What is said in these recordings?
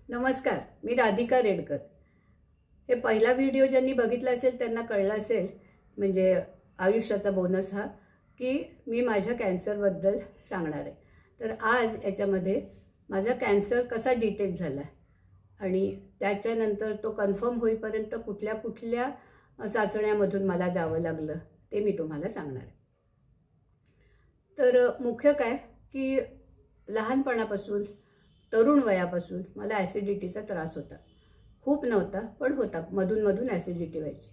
नमस्कार, मी राधिका रेडकर। हे पहिला व्हिडिओ ज्यांनी बघितला असेल त्यांना कळलं असेल, म्हणजे आयुष्याचा बोनस हा, की मी माझ्या कॅन्सरबद्दल सांगणार आहे। तर आज याच्यामध्ये माझा कॅन्सर कसा डिटेक्ट झाला आणि त्याच्यानंतर तो कन्फर्म होईपर्यंत कुठल्या कुठल्या चाचण्यांमधून मला जावं लागलं ते मी तुम्हाला सांगणार आहे। तर मुख्य काय की लहानपणापासून तरुण वयापासून मला ॲसिडिटीचा त्रास होता। खूप नव्हता पण होता, मधून मधून ॲसिडिटी व्हायची।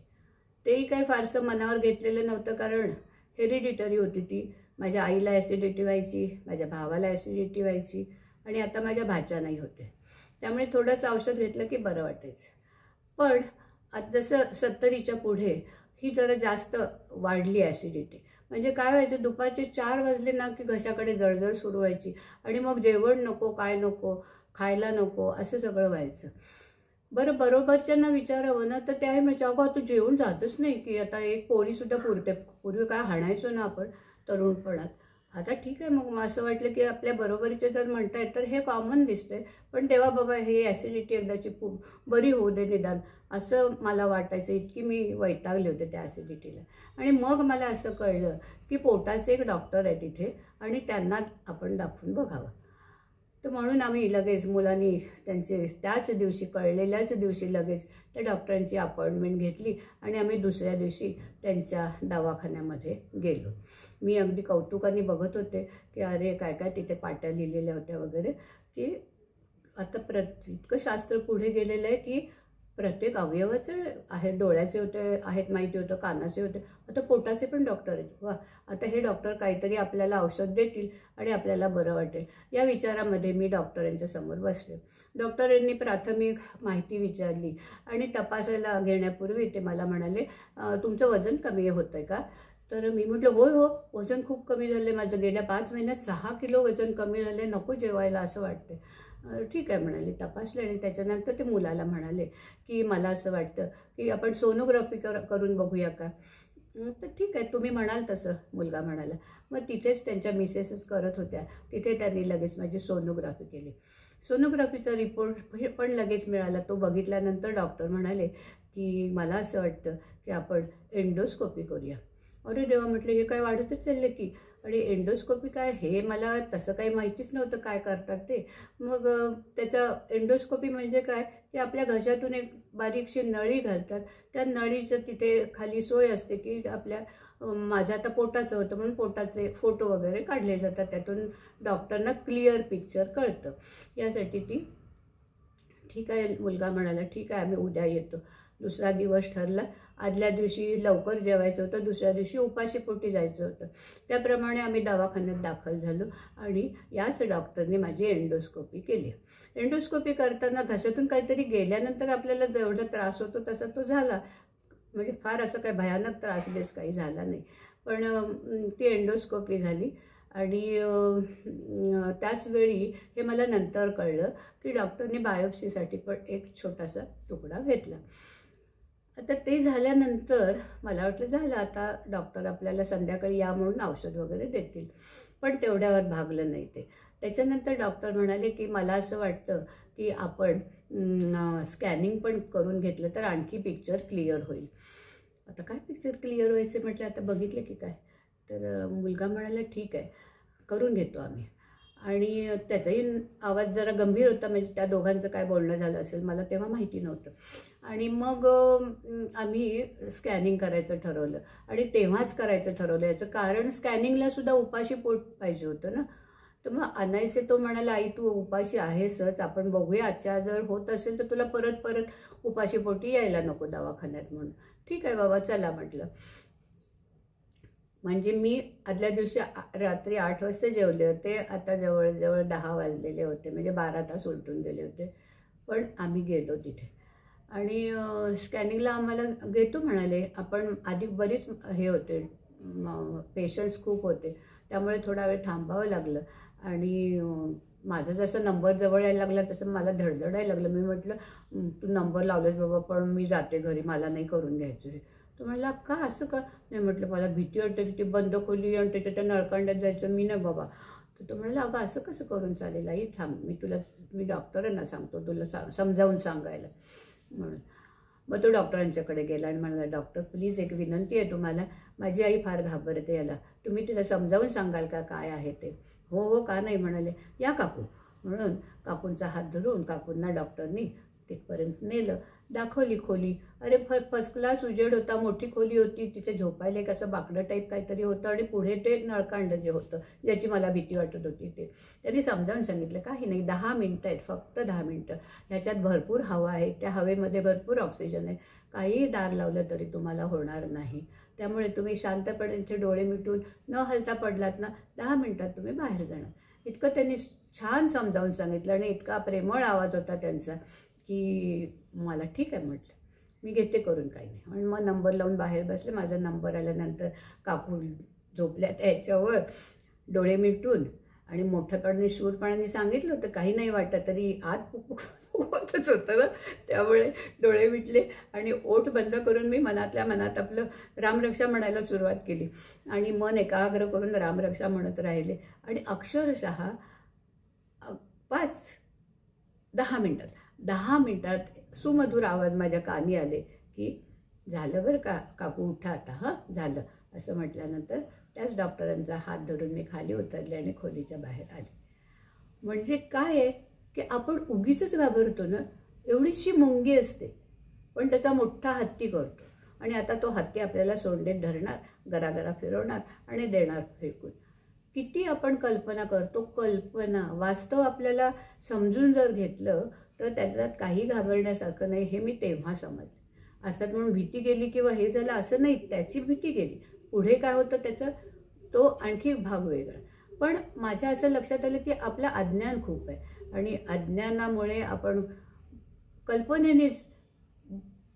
तेही काही फारसं मनावर घेतलेलं नव्हतं, कारण हेरिडिटरी होती ती। माझ्या आईला ॲसिडिटी व्हायची, माझ्या भावाला ॲसिडिटी व्हायची आणि आता माझ्या भाच्यालाही होते। त्यामुळे थोडंसं औषध घेतलं की बरं वाटायचं। पण आता जसं 70च्या पुढे ही जरा जास्त वाढली ॲसिडिटी। म्हणजे काय व्हायचं, दुपारचे 4 वाजले ना की घशाकडे जळजळ सुरू व्हायची आणि मग जेवण नको, काय नको, खायला नको, असं सगळं व्हायचं। बरं, बरोबरच्यांना विचारावं ना तर त्याही म्हणजे अगं तू जेवून जातच नाही की आता एक पोळीसुद्धा पुरते। पूर्वी काय हाणायचो ना आपण तरुणपणात, आता ठीक आहे। मग असं वाटलं की आपल्या बरोबरीचे जर म्हणतायत तर हे कॉमन दिसते, पण तेव्हा बाबा हे ॲसिडिटी एकदाची बरी होऊ दे निदान, असं मला वाटायचं। इतकी मी वैतागले होते त्या ॲसिडिटीला। आणि मग मला असं कळलं की पोटाचे एक डॉक्टर आहे तिथे आणि त्यांना आपण दाखवून बघावं। तर म्हणून आम्ही लगेच मुलांनी त्यांचे त्याच दिवशी, कळलेल्याच दिवशी लगेच त्या डॉक्टरांची अपॉइंटमेंट घेतली आणि आम्ही दुसऱ्या दिवशी त्यांच्या दवाखान्यामध्ये गेलो। मी अगदी कौतुकाने बघत होते की अरे काय काय तिथे पाट्या लिहिलेल्या होत्या वगैरे, की आता इतकं शास्त्र पुढे गेलेलं आहे की प्रत्येक अवयवाचे आहे। डोळ्याचे होते आहेत माहिती होतं, कानाचे होते, आता पोटाचे पण डॉक्टर आहेत। वा, आता हे डॉक्टर काहीतरी आपल्याला औषध देतील आणि आपल्याला बरं वाटेल, या विचारामध्ये मी डॉक्टरांच्या समोर बसले। डॉक्टरांनी प्राथमिक माहिती विचारली आणि तपासायला घेण्यापूर्वी ते मला म्हणाले, तुमचं वजन कमी होतंय का? तर मी म्हटलं होय हो, वजन खूप कमी झालं आहे माझं। गेल्या 5 महिन्यात 6 किलो वजन कमी झालं आहे, नको जेवायला असं वाटते। ठीक आहे म्हणाले, तपासले आणि त्याच्यानंतर ते मुलाला म्हणाले की मला असं वाटतं की आपण सोनोग्राफी करून बघूया का? तर ठीक आहे, तुम्ही म्हणाल तसं, मुलगा म्हणाला। मग तिथेच त्यांच्या मिसेसच करत होत्या, तिथे त्यांनी लगेच माझी सोनोग्राफी केली। सोनोग्राफीचा रिपोर्ट पण लगेच मिळाला। तो बघितल्यानंतर डॉक्टर म्हणाले की मला असं वाटतं की आपण एंडोस्कोपी करूया। अरे देवा, म्हटलं हे काय वाढतच चालले की, आणि एंडोस्कोपी काय, हे मला तसं काही माहितीच नव्हतं काय करतात ते। मग त्याचा एंडोस्कोपी म्हणजे काय की आपल्या घशातून एक बारीकशी नळी घालतात, त्या नळीचं तिथे खाली सोय असते की आपल्या माझं आता पोटाचं होतं म्हणून पोटाचे फोटो वगैरे काढले जातात, त्यातून डॉक्टरना क्लिअर पिक्चर कळतं। यासाठी ती ठीक आहे, मुलगा म्हणाला ठीक आहे आम्ही उद्या येतो। दुसरा दिवस ठरला। आदल्या दिवशी लवकर जेवायचं होतं, दुसऱ्या दिवशी उपाशी पोटी जायचं होतं। त्याप्रमाणे आम्ही दवाखान्यात दाखल झालो आणि याच डॉक्टरने माझी एंडोस्कोपी केली। एंडोस्कोपी करताना घशातून काहीतरी गेल्यानंतर आपल्याला जेवढा त्रास होतो तसा तो झाला, म्हणजे फार असं काही भयानक त्रास बेस काही झाला नाही, पण ती एंडोस्कोपी झाली। आणि त्याच वेळी हे मला नंतर कळलं की डॉक्टरने बायोप्सीसाठी पण एक छोटासा तुकडा घेतला। आता ते झाल्यानंतर मला वाटलं झालं, आता डॉक्टर आपल्याला संध्याकाळी या म्हणून औषध वगैरे देतील, पण तेवढ्यावर भागलं नाही ते। त्याच्यानंतर डॉक्टर म्हणाले की मला असं वाटतं की आपण स्कॅनिंग पण करून घेतलं तर आणखी पिक्चर क्लिअर होईल। आता काय पिक्चर क्लिअर व्हायचे म्हटलं, आता बघितलं की काय? तर मुलगा म्हणाला ठीक आहे, करून घेतो आम्ही। आणि त्याचाही आवाज जरा गंभीर होता, म्हणजे त्या दोघांचं काय बोलणं झालं असेल मला तेव्हा माहिती नव्हतं। आणि मग आम्ही स्कॅनिंग करायचं ठरवलं आणि तेव्हाच करायचं ठरवलं। याचं कारण स्कॅनिंगला सुद्धा उपाशी पोट पाहिजे होतं ना। तर मग अनायसे तो म्हणाला, आई तू उपाशी आहेसच, आपण बघूया आजच्या जर होत असेल तर तुला परत परत उपाशी पोटी यायला नको दवाखान्यात म्हणून। ठीक आहे बाबा, चला म्हटलं। म्हणजे मी आदल्या दिवशी रात्री 8 वाजता जेवले होते, आता जवळजवळ 10 वाजलेले होते, म्हणजे 12 तास उलटून गेले होते। पण आम्ही गेलो तिथे आणि स्कॅनिंगला आम्हाला घेतो म्हणाले। आपण आधी बरीच हे होते, पेशंट्स खूप होते, त्यामुळे थोडा वेळ थांबावं लागलं। आणि माझा जसा नंबर जवळ यायला लागला तसं मला धडधडायला लागलं। मी म्हटलं तू नंबर लावलेस बाबा, पण मी जाते घरी, मला नाही करून घ्यायचं आहे। तो म्हणाला का, असं का? नाही म्हटलं मला भीती वाटते, तिथे बंद खोली आणि त्या नळकांड्यात जायचं, मी नाही बाबा। तर तो म्हणाला अगं असं कसं करून चालेल आई, थांब मी तुला मी डॉक्टरांना सांगतो तुला समजावून सांगायला म्हणून. मग तो डॉक्टरांच्याकडे गेला आणि म्हणाला, डॉक्टर प्लीज एक विनंती आहे तुम्हाला, माझी आई फार घाबरते याला, तुम्ही तिला समजावून सांगाल का काय आहे ते. हो हो का नाही म्हणाले, या काकू. म्हणून काकूंचा हात धरून काकूंना डॉक्टरनी तिथपर्यंत नेलं. दाखवली खोली. अरे फर्स्ट क्लास उजेड होता, मोठी खोली होती, तिथे झोपायला एक असं बाकडं टाईप काहीतरी होतं आणि पुढे ते नळकांड जे होतं ज्याची मला भीती वाटत होती ते. त्यांनी समजावून सांगितलं काही नाही, 10 मिनटं आहेत, फक्त 10 मिनटं. ह्याच्यात भरपूर हवा आहे, त्या हवेमध्ये भरपूर ऑक्सिजन आहे, काही दार लावलं तरी तुम्हाला होणार नाही. त्यामुळे तुम्ही शांतपणे इथे डोळे मिटून न हलता पडलात ना 10 मिनटात तुम्ही बाहेर जाणार. इतकं त्यांनी छान समजावून सांगितलं आणि इतका प्रेमळ आवाज होता त्यांचा की मला ठीक आहे म्हटलं, मी घेते करून, काही नाही. आणि मग नंबर लावून बाहेर बसले. माझा नंबर आल्यानंतर काकू झोपल्या त्याच्यावर डोळे मिटून आणि मोठ्यापणाने शूरपणाने सांगितलं होतं काही नाही वाटत, तरी आत होतच होतं ना. त्यामुळे डोळे मिटले आणि ओठ बंद करून मी मनातल्या मनात आपलं रामरक्षा म्हणायला सुरुवात केली आणि मन एकाग्र करून रामरक्षा म्हणत राहिले. आणि अक्षरशः 10 मिनिटात सुमधुर आवाज माझ्या कानी आले की झालं बरं का काकू, उठा आता, हां झालं असं म्हटल्यानंतर त्याच डॉक्टरांचा हात धरून मी खाली उतरले आणि खोलीच्या बाहेर आले. म्हणजे काय आहे की आपण उगीच घाबरतो ना, एवढीशी मुंगी असते पण त्याचा मोठा हत्ती करतो आणि आता तो हत्ती आपल्याला सोंडेत धरणार, गरागरा फिरवणार आणि देणार फेकून. किती आपण कल्पना करतो, कल्पना. वास्तव आपल्याला समजून जर घेतलं तर त्याच्यात काही घाबरण्यासारखं नाही, हे मी तेव्हा समजले. अर्थात म्हणून भीती गेली किंवा हे झालं असं नाही, त्याची भीती गेली, पुढे काय होतं त्याचा तो आणखी भाग वेगळा. पण माझ्या असं लक्षात आलं की आपलं अज्ञान खूप आहे आणि अज्ञानामुळे आपण कल्पनेनेच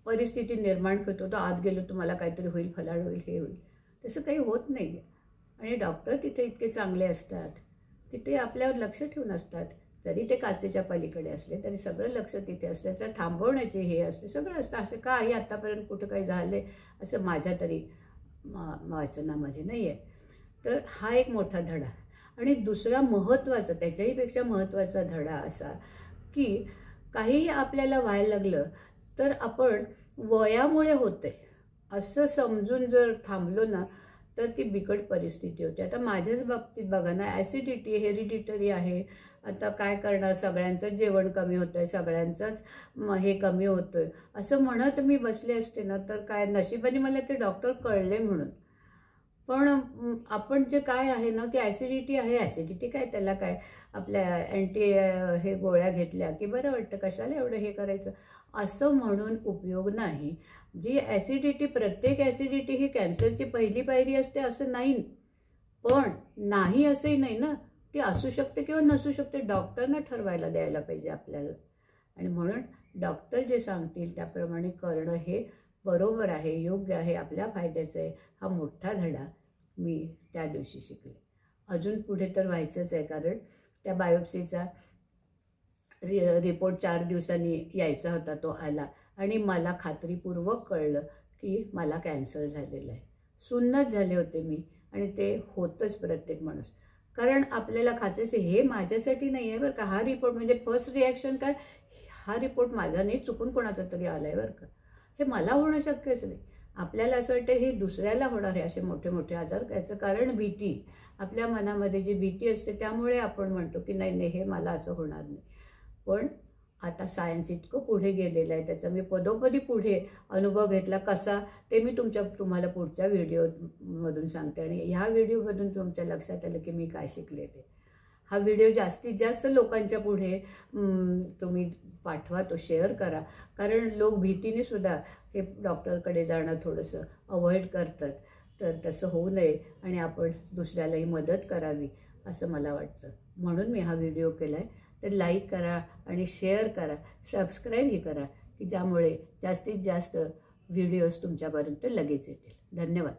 परिस्थिती निर्माण करतो. तो आत गेलो तुम्हाला काहीतरी होईल, फलाड होईल, हे होईल, तसं काही होत नाही. आणि डॉक्टर तिथे इतके चांगले असतात की ते आपल्यावर लक्ष ठेवून असतात. जरी ते काचेच्या पलीकडे असले तरी सगळं लक्ष तिथे असतं, त्या थांबवण्याचे हे असते, सगळं असतं. असं काही आत्तापर्यंत कुठं काही झाले असं माझ्या तरी वाचनामध्ये नाही आहे. तर हा एक मोठा धडा. आणि दुसरा महत्त्वाचा, त्याच्याहीपेक्षा महत्त्वाचा धडा असा की काहीही आपल्याला व्हायला लागलं तर आपण वयामुळे होते असं समजून जर थांबलो ना तर ती बिकट परिस्थिती होते. आता माझ्याच बाबतीत बघा ना, ॲसिडिटी हेरिडिटरी आहे. आता काय करणार, सगळ्यांचंच जेवण कमी होतं आहे, सगळ्यांचंच हे कमी होतं आहे असं म्हणत मी बसले असते ना तर काय, नशिबाने मला ते डॉक्टर कळले म्हणून. पण आपण जे काय आहे ना की ॲसिडिटी आहे, ॲसिडिटी काय त्याला काय, आपल्या अँटी हे गोळ्या घेतल्या की बरं वाटतं, कशाला एवढं हे करायचं असं म्हणून उपयोग नाही. जी ॲसिडिटी, प्रत्येक ॲसिडिटी ही कॅन्सरची पहिली पायरी असते असं नाही, पण नाही असंही नाही ना, ती असू शकते किंवा नसू शकते, डॉक्टरना ठरवायला द्यायला पाहिजे आपल्याला. आणि म्हणून डॉक्टर जे सांगतील त्याप्रमाणे करणं हे बरोबर आहे, योग्य आहे, आपल्या फायद्याचं आहे. हा मोठा धडा मी त्या दिवशी शिकले. अजून पुढे तर व्हायचंच आहे, कारण त्या बायोप्सीचा रिपोर्ट 4 दिवसांनी यायचा होता, तो आला आणि मला खात्रीपूर्वक कळलं की मला कॅन्सर झालेला आहे. सुन्नत झाले होते मी आणि ते होतंच प्रत्येक माणूस. कारण आपल्याला खात्रीचे हे माझ्यासाठी नाही आहे बरं का, हा रिपोर्ट म्हणजे फर्स्ट रिॲक्शन काय, हा रिपोर्ट माझा नाही, चुकून कोणाचा तरी आला आहे बरं का, हे मला होणं शक्यच नाही. आपल्याला असं वाटतं हे दुसऱ्याला होणार आहे असे मोठे मोठे आजार. याचं कारण भीती, आपल्या मनामध्ये जी भीती असते त्यामुळे आपण म्हणतो की नाही नाही हे मला असं होणार नाही. पण आता सायन्स इतकं पुढे गेलेलं आहे, त्याचा मी पदोपदी पुढे अनुभव घेतला कसा ते मी तुम्हाला पुढच्या व्हिडिओमधून सांगते. आणि ह्या व्हिडिओमधून तुमच्या लक्षात आलं की मी काय शिकले ते. हा व्हिडिओ जास्तीत जास्त लोकांच्या पुढे तुम्ही पाठवा, तो शेअर करा, कारण लोक भीतीने सुद्धा हे डॉक्टरकडे जाणं थोडंसं अवॉइड करतात. तर तसं होऊ नये आणि आपण दुसऱ्यालाही मदत करावी असं मला वाटतं. म्हणून मी हा व्हिडिओ केला आहे. तर लाईक करा आणि शेअर करा, सबस्क्राईबही करा की ज्यामुळे जास्तीत जास्त व्हिडिओज तुमच्यापर्यंत लगेच येतील. धन्यवाद.